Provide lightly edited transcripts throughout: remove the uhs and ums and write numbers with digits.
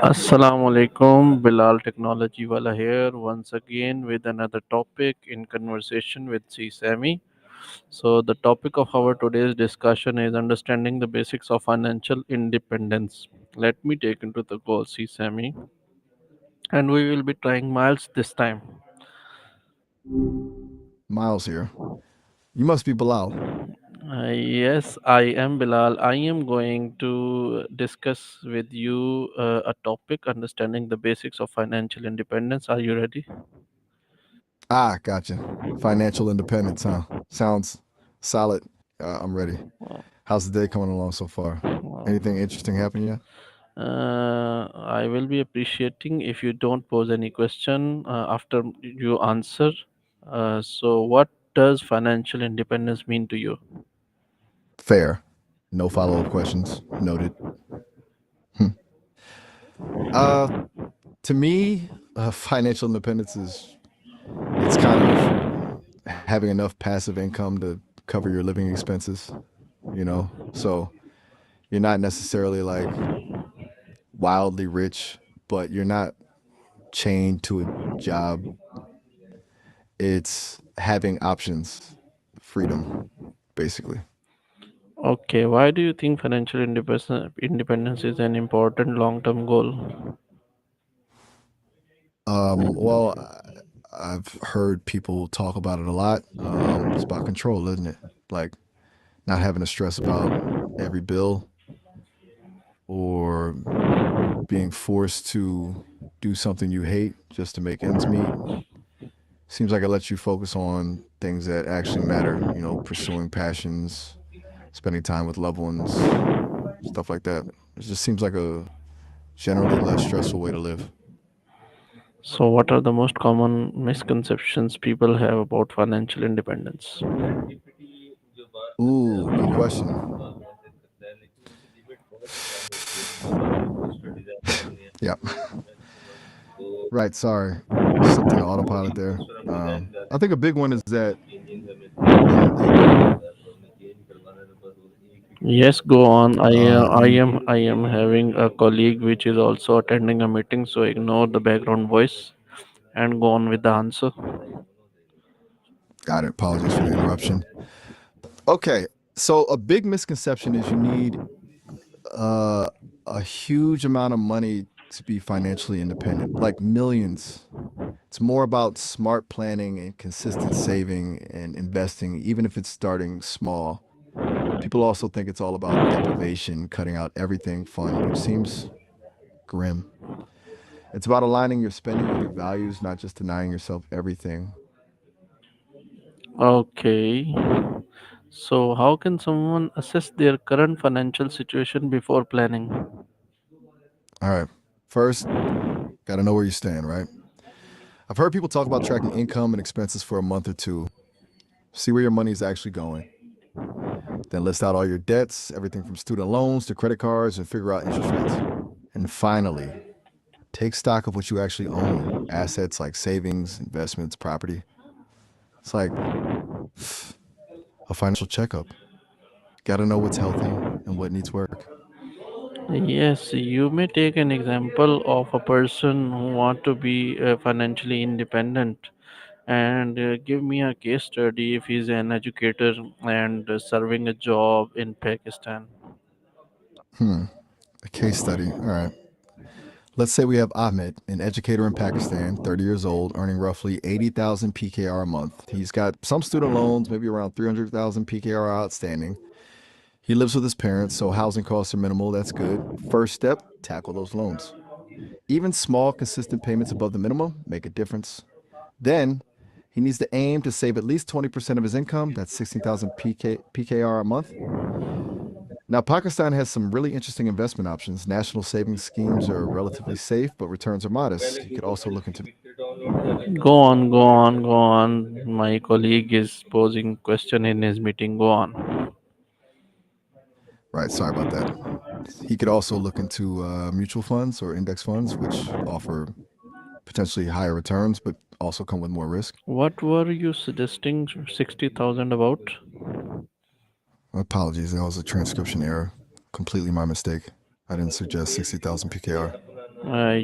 Assalamu alaikum, Bilal Technology Wala here once again with another topic in conversation with SESAME. So, the topic of our today's discussion is understanding the basics of financial independence. Let me take into the goal SESAME, and we will be trying miles this time. Miles here. You must be Bilal. Yes, I am Bilal. I am going to discuss with you a topic understanding the basics of financial independence. Are you ready? Ah, gotcha. Financial independence, huh? Sounds solid. I'm ready. How's the day coming along so far? Anything interesting happened yet? I will be appreciating if you don't pose any question after you answer. So, what does financial independence mean to you? Fair. No follow up questions. Noted. Hmm. uh, to me, financial independence is it's kind of having enough passive income to cover your living expenses. So you're not necessarily like wildly rich, but you're not chained to a job. It's having options, freedom, basically. Okay, why do you think financial independence is an important long term goal? Well, I've heard people talk about it a lot. It's about control, isn't it? Like not having to stress about every bill or being forced to do something you hate just to make ends meet. Seems like it lets you focus on things that actually matter, pursuing passions, spending time with loved ones, stuff like that. It just seems like a generally less stressful way to live. So, what are the most common misconceptions people have about financial independence? Ooh, good question. Yeah, right. Sorry, slipped into autopilot there. I think a big one is that it Yes, go on. you I am having a colleague which is also attending a meeting, so ignore the background voice and go on with the answer. got it. Apologies for the interruption. Okay, so a big misconception is you need uh, a huge amount of money to be financially independent, like millions. It's more about smart planning and consistent saving and investing, even if it's starting small. People also think it's all about deprivation, cutting out everything fun, which seems grim. It's about aligning your spending with your values, not just denying yourself everything. Okay. So, how can someone assess their current financial situation before planning? All right. First, got to know where you stand, right? I've heard people talk about tracking income and expenses for a month or two. See where your money is actually going. Then list out all your debts, everything from student loans to credit cards, and figure out interest rates. And finally, take stock of what you actually own assets like savings, investments, property. It's like a financial checkup. Got to know what's healthy and what needs work. Yes, you may take an example of a person who want to be financially independent and give me a case study if he's an educator and serving a job in Pakistan. Hmm. A case study. All right. Let's say we have Ahmed, an educator in Pakistan, 30 years old, earning roughly 80,000 PKR a month. He's got some student loans, maybe around 300,000 PKR outstanding. He lives with his parents, so housing costs are minimal. That's good. First step, tackle those loans. Even small, consistent payments above the minimum make a difference. Then he needs to aim to save at least 20% of his income. That's 16,000 PKR a month. Now, Pakistan has some really interesting investment options. National savings schemes are relatively safe, but returns are modest. You could also look into. Go on, go on, go on. My colleague is posing question in his meeting. Go on. Right, sorry about that. He could also look into mutual funds or index funds, which offer potentially higher returns, but also come with more risk. What were you suggesting 60,000 about? Apologies, that was a transcription error. Completely my mistake. I didn't suggest 60,000 PKR.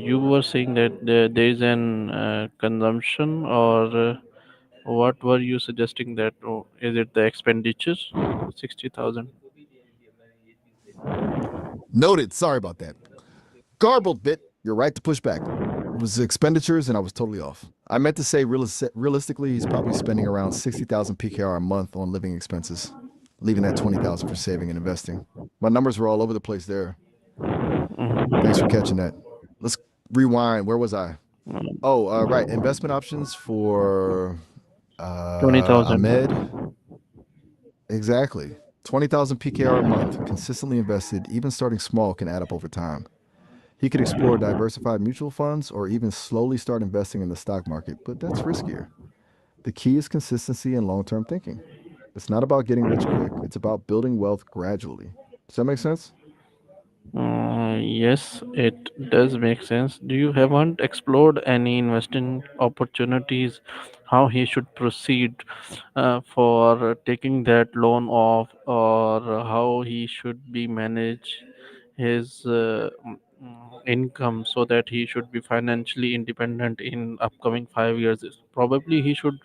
You were saying that there is an consumption, or what were you suggesting that? Oh, is it the expenditure? 60,000. Noted. Sorry about that. Garbled bit. You're right to push back. It was expenditures, and I was totally off. I meant to say realistically, he's probably spending around 60,000 PKR a month on living expenses, leaving that 20,000 for saving and investing. My numbers were all over the place there. Thanks for catching that. Let's rewind. Where was I? Oh, right. Investment options for 20,000. Ahmed. Exactly. 20,000 PKR a month, consistently invested, even starting small, can add up over time. He could explore diversified mutual funds or even slowly start investing in the stock market, but that's riskier. The key is consistency and long term thinking. It's not about getting rich quick, it's about building wealth gradually. Does that make sense? Yes, it does make sense. Do you haven't explored any investing opportunities? How he should proceed for taking that loan off, or how he should be manage his income so that he should be financially independent in upcoming 5 years? Probably he should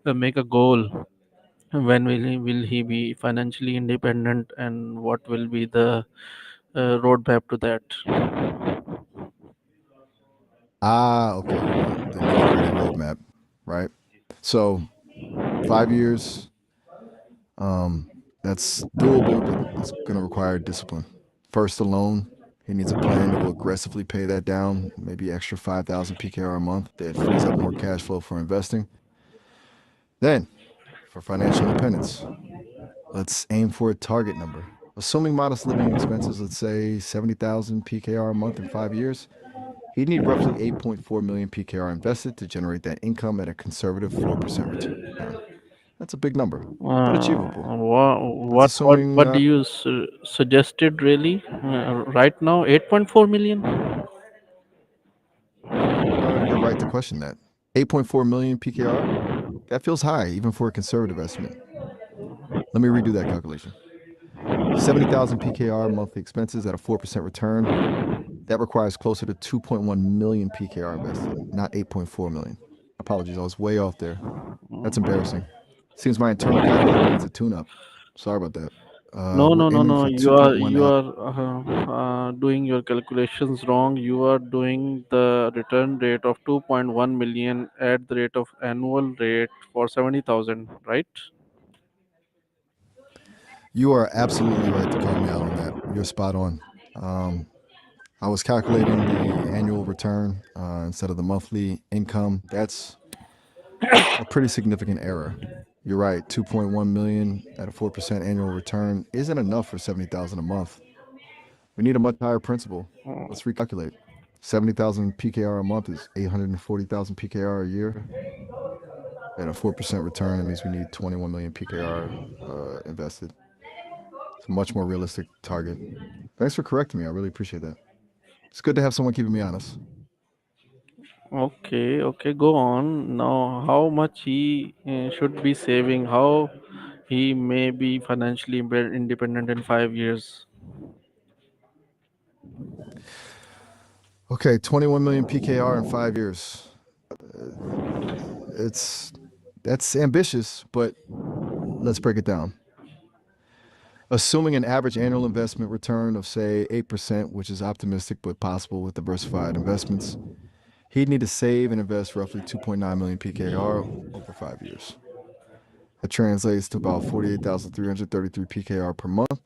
make a goal. When will he be financially independent, and what will be the roadmap to that? Ah, okay. You want the nitty gritty roadmap, right? So, 5 years, um, that's doable, but it's going to require discipline. First, a loan. He needs a plan to aggressively pay that down, maybe extra 5,000 PKR a month. That frees up more cash flow for investing. Then, for financial independence, let's aim for a target number. Assuming modest living expenses, let's say 70,000 PKR a month in 5 years, he'd need roughly 8.4 million PKR invested to generate that income at a conservative 4% return. That's a big number, but achievable. That's assuming What do you suggested really right now? 8.4 million. you're right to question that. 8.4 million PKR? That feels high, even for a conservative estimate. Let me redo that calculation. 70,000 PKR monthly expenses at a 4% return. That requires closer to 2.1 million PKR invested, not 8.4 million. Apologies, I was way off there. That's embarrassing. Seems my internal calculator needs a tune up. Sorry about that. No, We're no, no, aiming no. for You 2.1. are doing your calculations wrong. You are doing the return rate of 2.1 million at the rate of annual rate for 70,000, right? You are absolutely right to call me out on that. You're spot on. Um, I was calculating the annual return instead of the monthly income. That's a pretty significant error. You're right. 2.1 million at a 4% annual return isn't enough for 70,000 a month. We need a much higher principal. Let's recalculate. 70,000 PKR a month is 840,000 PKR a year. At a 4% return, that means we need 21 million PKR invested. It's a much more realistic target. Thanks for correcting me. I really appreciate that. It's good to have someone keeping me honest. Okay, okay, go on. Now, how much he should be saving? How he may be financially independent in 5 years? Okay, 21 million PKR in 5 years. Uh, It's that's ambitious, but let's break it down. Assuming an average annual investment return of say 8%, which is optimistic but possible with diversified investments, he'd need to save and invest roughly 2.9 million PKR over 5 years. That translates to about 48,333 PKR per month.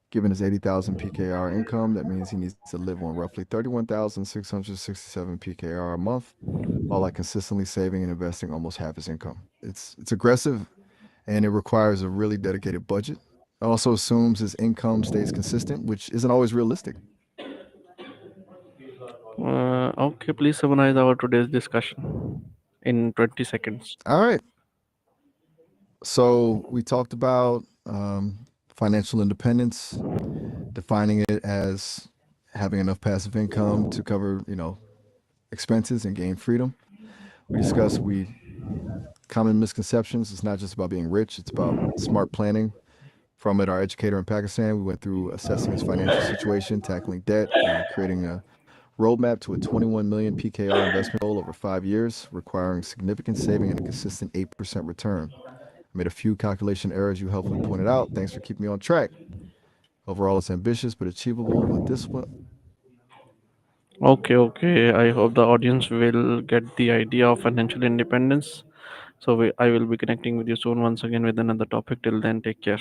Given his 80,000 PKR income, that means he needs to live on roughly 31,667 PKR a month, while like consistently saving and investing almost half his income. It's aggressive and it requires a really dedicated budget. It also assumes his income stays consistent, which isn't always realistic. Okay, please summarize our today's discussion in 20 seconds. All right. So we talked about financial independence, defining it as having enough passive income to cover, expenses and gain freedom. We discussed we common misconceptions. It's not just about being rich; it's about smart planning, From it, our educator in Pakistan, we went through assessing his financial situation, tackling debt, creating a roadmap to a 21 million PKR investment goal over 5 years, requiring significant saving and a consistent 8% return. I made a few calculation errors you helpfully pointed out. Thanks for keeping me on track. Overall, it's ambitious but achievable with discipline. Okay, okay. I hope the audience will get the idea of financial independence. I will be connecting with you soon once again with another topic. Till then, take care.